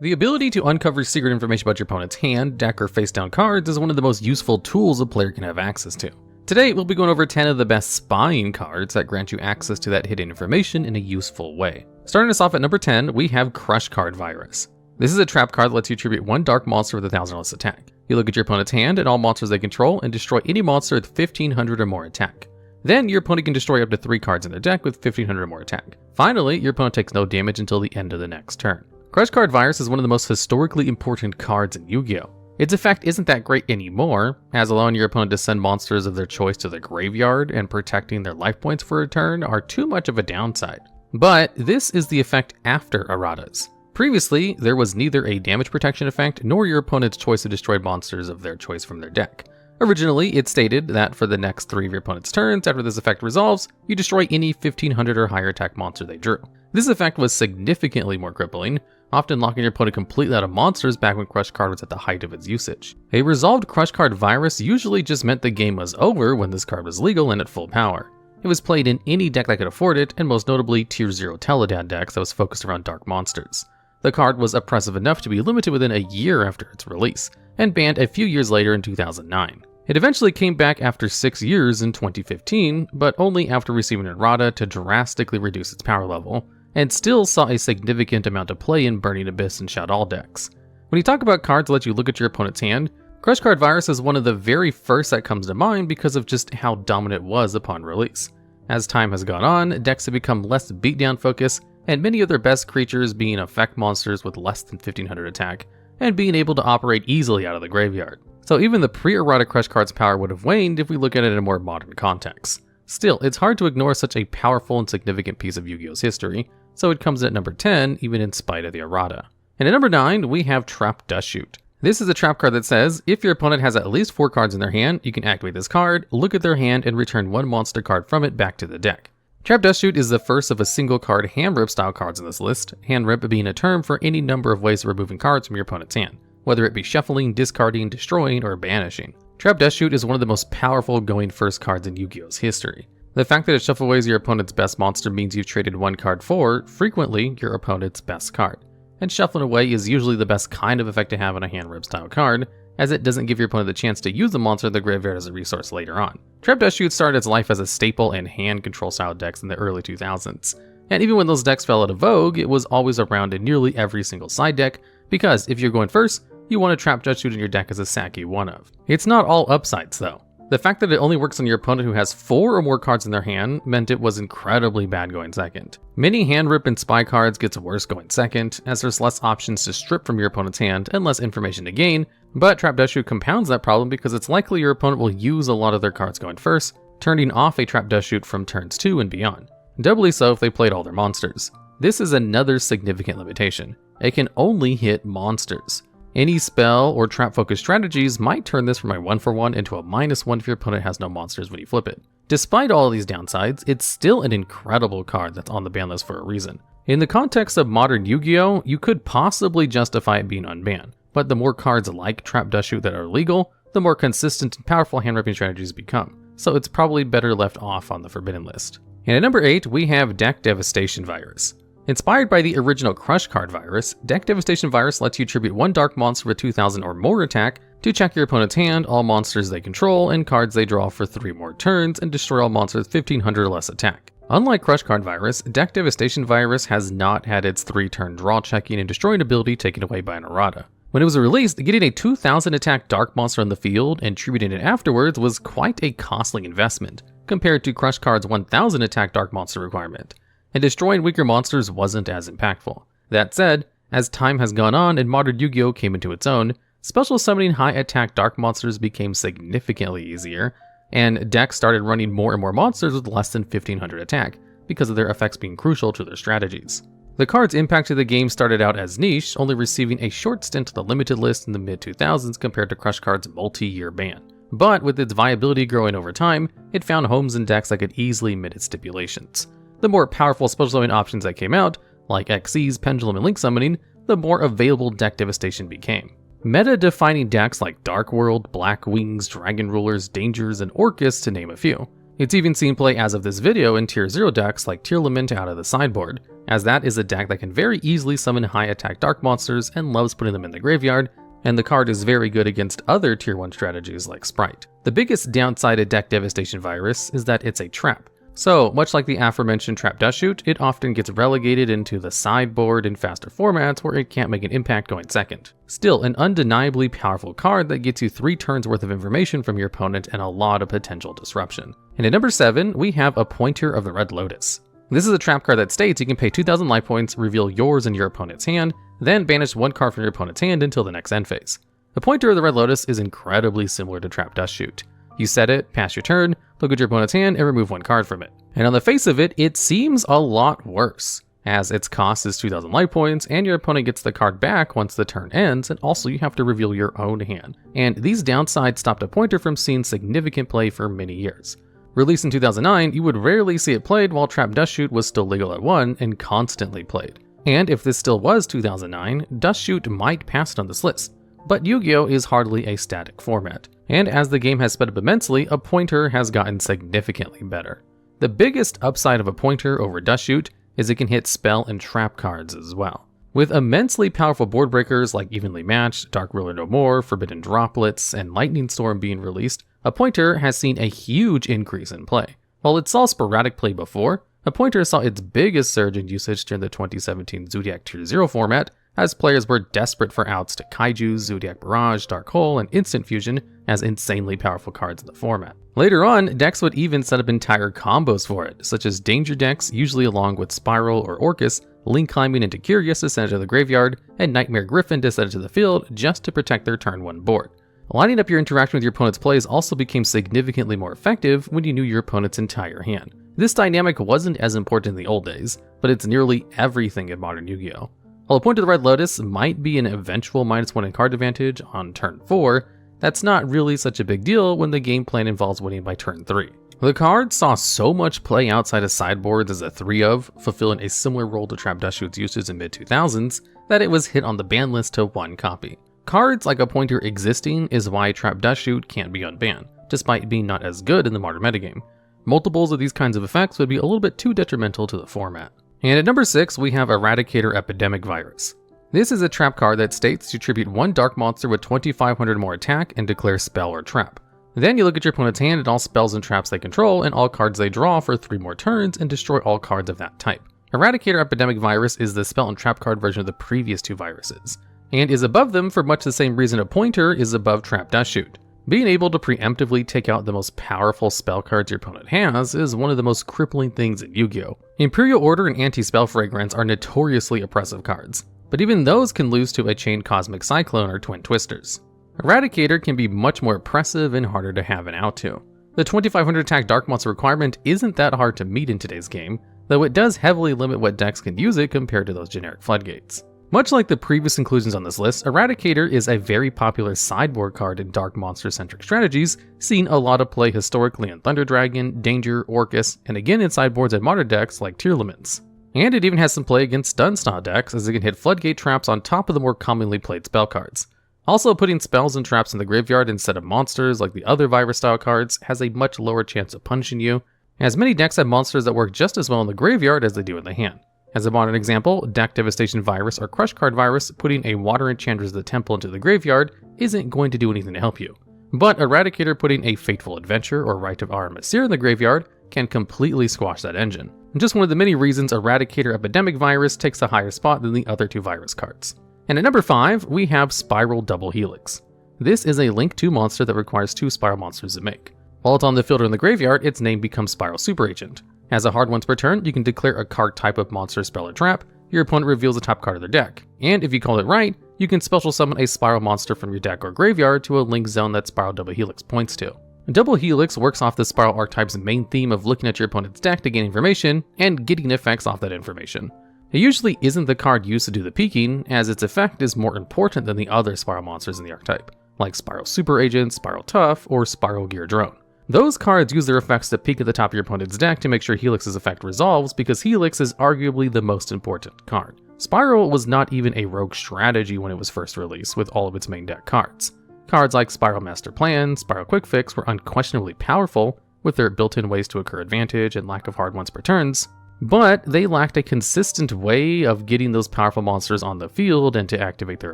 The ability to uncover secret information about your opponent's hand, deck, or face-down cards is one of the most useful tools a player can have access to. Today, we'll be going over 10 of the best spying cards that grant you access to that hidden information in a useful way. Starting us off at number 10, we have Crush Card Virus. This is a trap card that lets you tribute one dark monster with 1,000 or less attack. You look at your opponent's hand and all monsters they control and destroy any monster with 1,500 or more attack. Then, your opponent can destroy up to 3 cards in their deck with 1,500 or more attack. Finally, your opponent takes no damage until the end of the next turn. Crush Card Virus is one of the most historically important cards in Yu-Gi-Oh! Its effect isn't that great anymore, as allowing your opponent to send monsters of their choice to the graveyard and protecting their life points for a turn are too much of a downside. But this is the effect after erratas. Previously, there was neither a damage protection effect nor your opponent's choice of destroyed monsters of their choice from their deck. Originally, it stated that for the next 3 of your opponent's turns after this effect resolves, you destroy any 1,500 or higher attack monster they drew. This effect was significantly more crippling, often locking your opponent completely out of monsters back when Crush Card was at the height of its usage. A resolved Crush Card Virus usually just meant the game was over when this card was legal and at full power. It was played in any deck that could afford it, and most notably Tier 0 Teledad decks that was focused around dark monsters. The card was oppressive enough to be limited within a year after its release, and banned a few years later in 2009. It eventually came back after 6 years in 2015, but only after receiving an errata to drastically reduce its power level, and still saw a significant amount of play in Burning Abyss and Shaddoll decks. When you talk about cards that let you look at your opponent's hand, Crush Card Virus is one of the very first that comes to mind because of just how dominant it was upon release. As time has gone on, decks have become less beatdown focused, and many of their best creatures being effect monsters with less than 1,500 attack, and being able to operate easily out of the graveyard. So even the pre-errata Crush Card's power would have waned if we look at it in a more modern context. Still, it's hard to ignore such a powerful and significant piece of Yu-Gi-Oh's history, so it comes in at number 10 even in spite of the errata. And at number 9, we have Trap Dustshoot. This is a trap card that says, if your opponent has at least 4 cards in their hand, you can activate this card, look at their hand, and return 1 monster card from it back to the deck. Trap Dustshoot is the first of a single card hand rip style cards in this list, hand rip being a term for any number of ways of removing cards from your opponent's hand, whether it be shuffling, discarding, destroying, or banishing. Trap Dustshoot is one of the most powerful going first cards in Yu-Gi-Oh's history. The fact that it shuffleaways your opponent's best monster means you've traded 1 card for, frequently, your opponent's best card. And shuffling away is usually the best kind of effect to have on a hand rip style card, as it doesn't give your opponent the chance to use the monster in the graveyard as a resource later on. Trap Dustshoot started its life as a staple in hand control style decks in the early 2000s. And even when those decks fell out of vogue, it was always around in nearly every single side deck, because if you're going first, you want to Trap Dustshoot in your deck as a Saki one of. It's not all upsides though. The fact that it only works on your opponent who has 4 or more cards in their hand meant it was incredibly bad going second. Many hand rip and spy cards gets worse going second, as there's less options to strip from your opponent's hand and less information to gain, but Trap Dustshoot compounds that problem because it's likely your opponent will use a lot of their cards going first, turning off a Trap Dustshoot from turns 2 and beyond. Doubly so if they played all their monsters. This is another significant limitation. It can only hit monsters. Any spell or trap-focused strategies might turn this from a 1-for-1 into a -1 if your opponent has no monsters when you flip it. Despite all of these downsides, it's still an incredible card that's on the ban list for a reason. In the context of modern Yu-Gi-Oh, you could possibly justify it being unbanned, but the more cards like Trap Dustshoot that are legal, the more consistent and powerful hand-ripping strategies become, so it's probably better left off on the forbidden list. And at number 8, we have Deck Devastation Virus. Inspired by the original Crush Card Virus, Deck Devastation Virus lets you tribute 1 dark monster with 2,000 or more attack to check your opponent's hand, all monsters they control, and cards they draw for 3 more turns, and destroy all monsters with 1,500 or less attack. Unlike Crush Card Virus, Deck Devastation Virus has not had its 3-turn draw checking and destroying ability taken away by an errata. When it was released, getting a 2,000 attack dark monster on the field and tributing it afterwards was quite a costly investment, compared to Crush Card's 1,000 attack dark monster requirement. And destroying weaker monsters wasn't as impactful. That said, as time has gone on and modern Yu-Gi-Oh came into its own, special summoning high attack dark monsters became significantly easier, and decks started running more and more monsters with less than 1,500 attack, because of their effects being crucial to their strategies. The card's impact to the game started out as niche, only receiving a short stint to the limited list in the mid-2000s compared to Crush Card's multi-year ban. But with its viability growing over time, it found homes in decks that could easily meet its stipulations. The more powerful special summoning options that came out, like Xyz, Pendulum, and Link Summoning, the more available Deck Devastation became. Meta-defining decks like Dark World, Black Wings, Dragon Rulers, Dangers, and Orcus to name a few. It's even seen play as of this video in tier 0 decks like Tearlament out of the sideboard, as that is a deck that can very easily summon high attack dark monsters and loves putting them in the graveyard, and the card is very good against other tier 1 strategies like Sprite. The biggest downside of deck Devastation Virus is that it's a trap. So, much like the aforementioned trap Dustshoot, it often gets relegated into the sideboard in faster formats where it can't make an impact going second. Still, an undeniably powerful card that gets you 3 turns worth of information from your opponent and a lot of potential disruption. And at number 7, we have Appointer of the Red Lotus. This is a trap card that states you can pay 2,000 life points, reveal yours and your opponent's hand, then banish 1 card from your opponent's hand until the next end phase. Appointer of the Red Lotus is incredibly similar to trap Dustshoot. You set it, pass your turn, look at your opponent's hand, and remove 1 card from it. And on the face of it, it seems a lot worse, as its cost is 2,000 life points, and your opponent gets the card back once the turn ends, and also you have to reveal your own hand. And these downsides stopped Appointer from seeing significant play for many years. Released in 2009, you would rarely see it played while trap Dustshoot was still legal at 1 and constantly played. And if this still was 2009, Dustshoot might pass it on this list. But Yu-Gi-Oh! Is hardly a static format, and as the game has sped up immensely, Appointer has gotten significantly better. The biggest upside of Appointer over Dustshoot is it can hit spell and trap cards as well. With immensely powerful board breakers like Evenly Matched, Dark Ruler No More, Forbidden Droplets, and Lightning Storm being released, Appointer has seen a huge increase in play. While it saw sporadic play before, Appointer saw its biggest surge in usage during the 2017 Zodiac Tier 0 format, as players were desperate for outs to Kaiju, Zodiac Barrage, Dark Hole, and Instant Fusion as insanely powerful cards in the format. Later on, decks would even set up entire combos for it, such as Danger decks, usually along with Spiral or Orcus, Link Climbing into Curious to send it to the graveyard, and Nightmare Griffin to send it to the field just to protect their turn 1 board. Lining up your interaction with your opponent's plays also became significantly more effective when you knew your opponent's entire hand. This dynamic wasn't as important in the old days, but it's nearly everything in modern Yu-Gi-Oh! While Appointer of the Red Lotus might be an eventual -1 in card advantage on turn 4, that's not really such a big deal when the game plan involves winning by turn 3. The card saw so much play outside of sideboards as a 3-of, fulfilling a similar role to trap Dustshoot's usage in mid-2000s, that it was hit on the ban list to 1 copy. Cards like Appointer existing is why trap Dustshoot can't be unbanned, despite being not as good in the modern metagame. Multiples of these kinds of effects would be a little bit too detrimental to the format. And at number 6, we have Eradicator Epidemic Virus. This is a trap card that states you tribute 1 dark monster with 2,500 more attack and declare spell or trap. Then you look at your opponent's hand at all spells and traps they control and all cards they draw for 3 more turns and destroy all cards of that type. Eradicator Epidemic Virus is the spell and trap card version of the previous 2 viruses, and is above them for much the same reason Appointer is above trap Dustshoot. Being able to preemptively take out the most powerful spell cards your opponent has is one of the most crippling things in Yu-Gi-Oh! Imperial Order and Anti-Spell Fragrance are notoriously oppressive cards, but even those can lose to a Chained Cosmic Cyclone or Twin Twisters. Eradicator can be much more oppressive and harder to have an out to. The 2,500 attack Dark Monster requirement isn't that hard to meet in today's game, though it does heavily limit what decks can use it compared to those generic floodgates. Much like the previous inclusions on this list, Eradicator is a very popular sideboard card in dark monster-centric strategies, seeing a lot of play historically in Thunder Dragon, Danger, Orcus, and again in sideboards and modern decks like Tearlaments. And it even has some play against stun-style decks, as it can hit floodgate traps on top of the more commonly played spell cards. Also, putting spells and traps in the graveyard instead of monsters like the other virus-style cards has a much lower chance of punishing you, as many decks have monsters that work just as well in the graveyard as they do in the hand. As a modern example, deck Devastation Virus or Crush Card Virus putting a Water Enchantress of the Temple into the graveyard isn't going to do anything to help you. But Eradicator putting a Fateful Adventure or Rite of Aramesir in the graveyard can completely squash that engine. And just one of the many reasons Eradicator Epidemic Virus takes a higher spot than the other 2 virus cards. And at number 5, we have Spiral Double Helix. This is a Link 2 monster that requires 2 Spiral monsters to make. While it's on the field or in the graveyard, its name becomes Spiral Super Agent. As a hard once per turn, you can declare a card type of monster, spell, or trap. Your opponent reveals the top card of their deck. And if you call it right, you can special summon a Spiral monster from your deck or graveyard to a link zone that Spiral Double Helix points to. Double Helix works off the Spiral archetype's main theme of looking at your opponent's deck to gain information and getting effects off that information. It usually isn't the card used to do the peeking, as its effect is more important than the other Spiral monsters in the archetype, like Spiral Super Agent, Spiral Tough, or Spiral Gear Drone. Those cards use their effects to peek at the top of your opponent's deck to make sure Helix's effect resolves, because Helix is arguably the most important card. Spiral was not even a rogue strategy when it was first released with all of its main deck cards. Cards like Spiral Master Plan, Spiral Quick Fix were unquestionably powerful, with their built-in ways to accrue advantage and lack of hard ones per turns, but they lacked a consistent way of getting those powerful monsters on the field and to activate their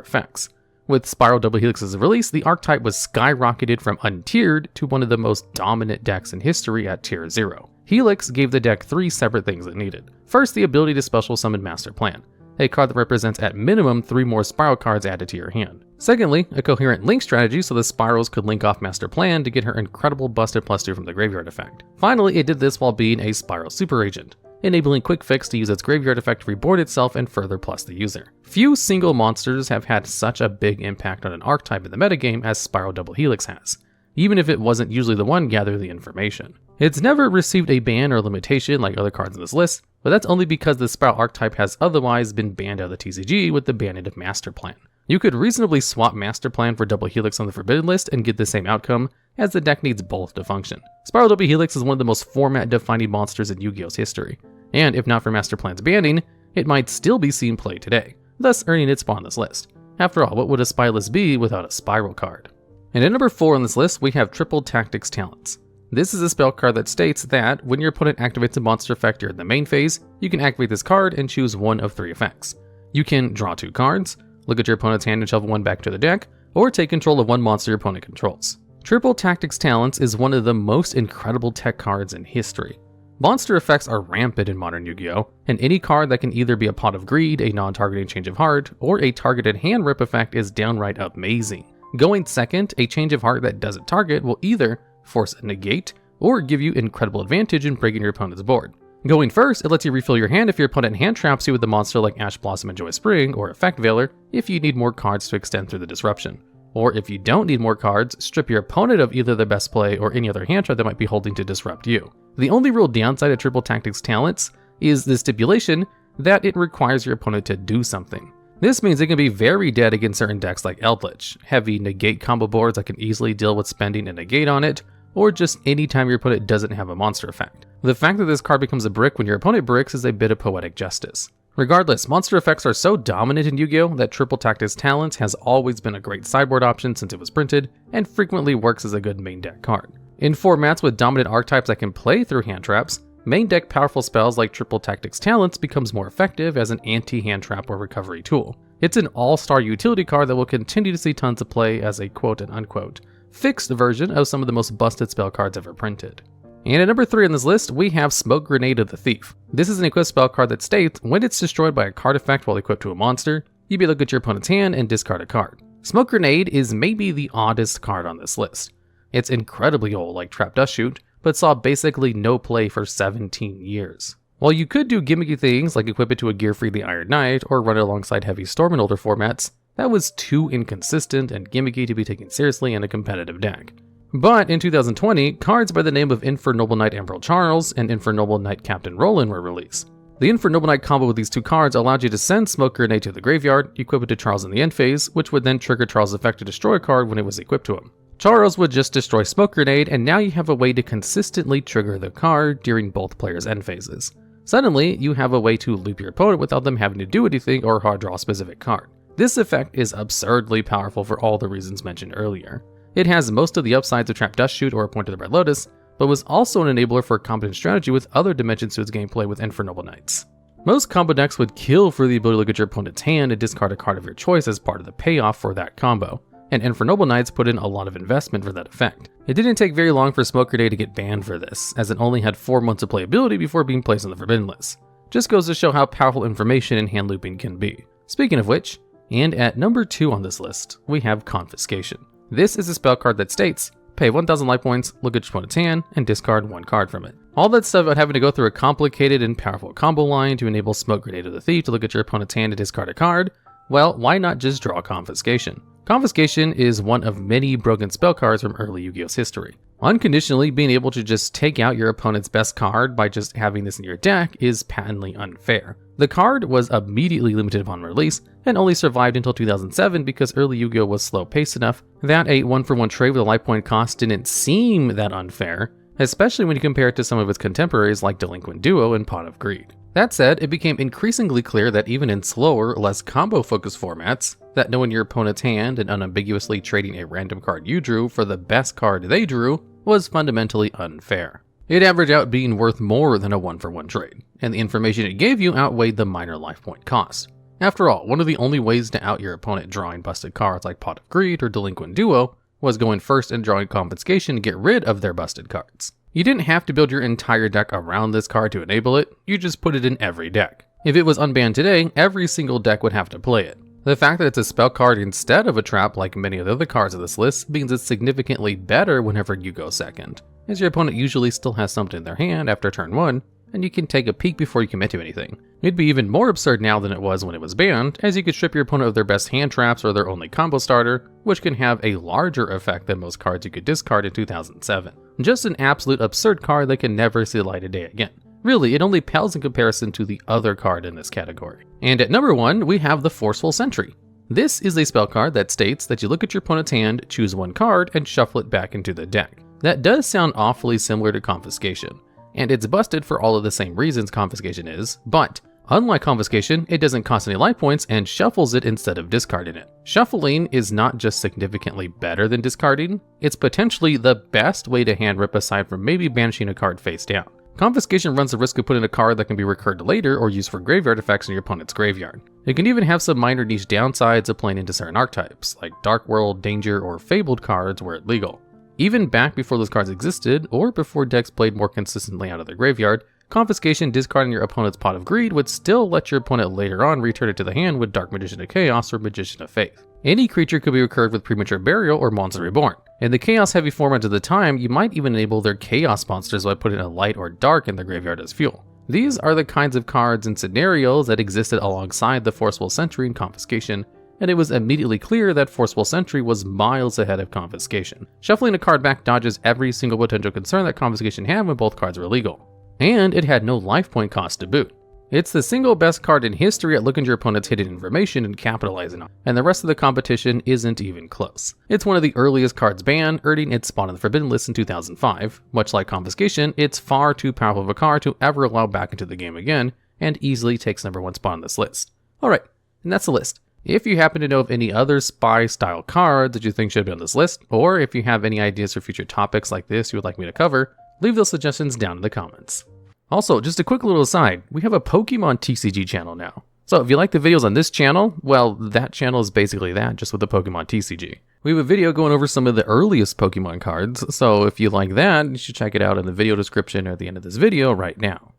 effects. With Spiral Double Helix's release, the archetype was skyrocketed from untiered to one of the most dominant decks in history at tier 0. Helix gave the deck 3 separate things it needed. First, the ability to special summon Master Plan, a card that represents at minimum 3 more Spiral cards added to your hand. Secondly, a coherent link strategy so the Spirals could link off Master Plan to get her incredible busted +2 from the graveyard effect. Finally, it did this while being a Spiral Super Agent, enabling Quick Fix to use its graveyard effect to reboard itself and further plus the user. Few single monsters have had such a big impact on an archetype in the metagame as Spiral Double Helix has, even if it wasn't usually the one gathering the information. It's never received a ban or limitation like other cards in this list, but that's only because the Spiral archetype has otherwise been banned out of the TCG with the banning of Master Plan. You could reasonably swap Master Plan for Double Helix on the Forbidden list and get the same outcome, as the deck needs both to function. Spiral Double Helix is one of the most format-defining monsters in Yu-Gi-Oh's history, and if not for Master Plan's banning, it might still be seen play today, thus earning its spot on this list. After all, what would a spy list be without a Spiral card? And at number 4 on this list, we have Triple Tactics Talents. This is a spell card that states that when your opponent activates a monster effect during the main phase, you can activate this card and choose one of 3 effects. You can draw 2 cards, look at your opponent's hand and shuffle one back to the deck, or take control of one monster your opponent controls. Triple Tactics Talents is one of the most incredible tech cards in history. Monster effects are rampant in modern Yu-Gi-Oh!, and any card that can either be a Pot of Greed, a non-targeting Change of Heart, or a targeted hand rip effect is downright amazing. Going second, a Change of Heart that doesn't target will either force a negate, or give you incredible advantage in breaking your opponent's board. Going first, it lets you refill your hand if your opponent hand traps you with a monster like Ash Blossom and Joy Spring, or Effect Veiler if you need more cards to extend through the disruption. Or if you don't need more cards, strip your opponent of either their best play or any other hand trap they might be holding to disrupt you. The only real downside of Triple Tactics Talents is the stipulation that it requires your opponent to do something. This means it can be very dead against certain decks like Eldritch, heavy negate combo boards that can easily deal with spending a negate on it, or just any time your opponent doesn't have a monster effect. The fact that this card becomes a brick when your opponent bricks is a bit of poetic justice. Regardless, monster effects are so dominant in Yu-Gi-Oh! That Triple Tactics Talents has always been a great sideboard option since it was printed, and frequently works as a good main deck card. In formats with dominant archetypes that can play through hand traps, main deck powerful spells like Triple Tactics Talents becomes more effective as an anti-hand trap or recovery tool. It's an all-star utility card that will continue to see tons of play as a quote-unquote fixed version of some of the most busted spell cards ever printed. And at number 3 on this list, we have Smoke Grenade of the Thief. This is an equipped spell card that states, when it's destroyed by a card effect while equipped to a monster, you be able to look at your opponent's hand and discard a card. Smoke Grenade is maybe the oddest card on this list. It's incredibly old, like Trap Dustshoot, but saw basically no play for 17 years. While you could do gimmicky things like equip it to a gear-free the Iron Knight or run it alongside Heavy Storm in older formats, that was too inconsistent and gimmicky to be taken seriously in a competitive deck. But in 2020, cards by the name of Infernoble Knight Emerald Charles and Infernoble Knight Captain Roland were released. The Infernoble Knight combo with these 2 cards allowed you to send Smoke Grenade to the graveyard, equip it to Charles in the end phase, which would then trigger Charles' effect to destroy a card when it was equipped to him. Charles would just destroy Smoke Grenade, and now you have a way to consistently trigger the card during both players' end phases. Suddenly, you have a way to loop your opponent without them having to do anything or hard draw a specific card. This effect is absurdly powerful for all the reasons mentioned earlier. It has most of the upsides of Trap Dustshoot or Appointer the Red Lotus, but was also an enabler for a competent strategy with other dimensions to its gameplay with Infernoble Knights. Most combo decks would kill for the ability to look at your opponent's hand and discard a card of your choice as part of the payoff for that combo, and Infernoble Knights put in a lot of investment for that effect. It didn't take very long for Smoke Grenade to get banned for this, as it only had 4 months of playability before being placed on the Forbidden list. Just goes to show how powerful information and hand looping can be. Speaking of which, and at number 2 on this list, we have Confiscation. This is a spell card that states, pay 1000 life points, look at your opponent's hand, and discard 1 card from it. All that stuff about having to go through a complicated and powerful combo line to enable Smoke Grenade of the Thief to look at your opponent's hand and discard a card, well, why not just draw Confiscation? Confiscation is one of many broken spell cards from early Yu-Gi-Oh's history. Unconditionally being able to just take out your opponent's best card by just having this in your deck is patently unfair. The card was immediately limited upon release, and only survived until 2007 because early Yu-Gi-Oh was slow-paced enough that a 1-for-1 trade with a life point cost didn't seem that unfair, especially when you compare it to some of its contemporaries like Delinquent Duo and Pot of Greed. That said, it became increasingly clear that even in slower, less combo-focused formats, that knowing your opponent's hand and unambiguously trading a random card you drew for the best card they drew was fundamentally unfair. It averaged out being worth more than a 1-for-1 trade, and the information it gave you outweighed the minor life point cost. After all, one of the only ways to out your opponent drawing busted cards like Pot of Greed or Delinquent Duo was going first and drawing Confiscation to get rid of their busted cards. You didn't have to build your entire deck around this card to enable it, you just put it in every deck. If it was unbanned today, every single deck would have to play it. The fact that it's a spell card instead of a trap like many of the other cards of this list means it's significantly better whenever you go second, as your opponent usually still has something in their hand after turn 1, and you can take a peek before you commit to anything. It'd be even more absurd now than it was when it was banned, as you could strip your opponent of their best hand traps or their only combo starter, which can have a larger effect than most cards you could discard in 2007. Just an absolute absurd card that can never see the light of day again. Really, it only pales in comparison to the other card in this category. And at number 1, we have the Forceful Sentry. This is a spell card that states that you look at your opponent's hand, choose one card, and shuffle it back into the deck. That does sound awfully similar to Confiscation, and it's busted for all of the same reasons Confiscation is, but unlike Confiscation, it doesn't cost any life points and shuffles it instead of discarding it. Shuffling is not just significantly better than discarding, it's potentially the best way to hand rip aside from maybe banishing a card face down. Confiscation runs the risk of putting a card that can be recurred later or used for graveyard effects in your opponent's graveyard. It can even have some minor niche downsides of playing into certain archetypes, like Dark World, Danger, or Fabled cards were illegal. Even back before those cards existed, or before decks played more consistently out of their graveyard, Confiscation discarding your opponent's Pot of Greed would still let your opponent later on return it to the hand with Dark Magician of Chaos or Magician of Faith. Any creature could be recurred with Premature Burial or Monster Reborn. In the Chaos heavy formats of the time, you might even enable their Chaos monsters by putting a light or dark in the graveyard as fuel. These are the kinds of cards and scenarios that existed alongside the Forceful Sentry and Confiscation, and it was immediately clear that Forceful Sentry was miles ahead of Confiscation. Shuffling a card back dodges every single potential concern that Confiscation had when both cards were illegal. And it had no life point cost to boot. It's the single best card in history at looking at your opponent's hidden information and capitalizing on it, and the rest of the competition isn't even close. It's one of the earliest cards banned, earning its spot on the Forbidden List in 2005. Much like Confiscation, it's far too powerful of a card to ever allow back into the game again, and easily takes number 1 spot on this list. Alright, and that's the list. If you happen to know of any other spy-style cards that you think should be on this list, or if you have any ideas for future topics like this you would like me to cover, leave those suggestions down in the comments. Also, just a quick little aside, we have a Pokemon TCG channel now. So if you like the videos on this channel, well, that channel is basically that, just with the Pokemon TCG. We have a video going over some of the earliest Pokemon cards, so if you like that, you should check it out in the video description or at the end of this video right now.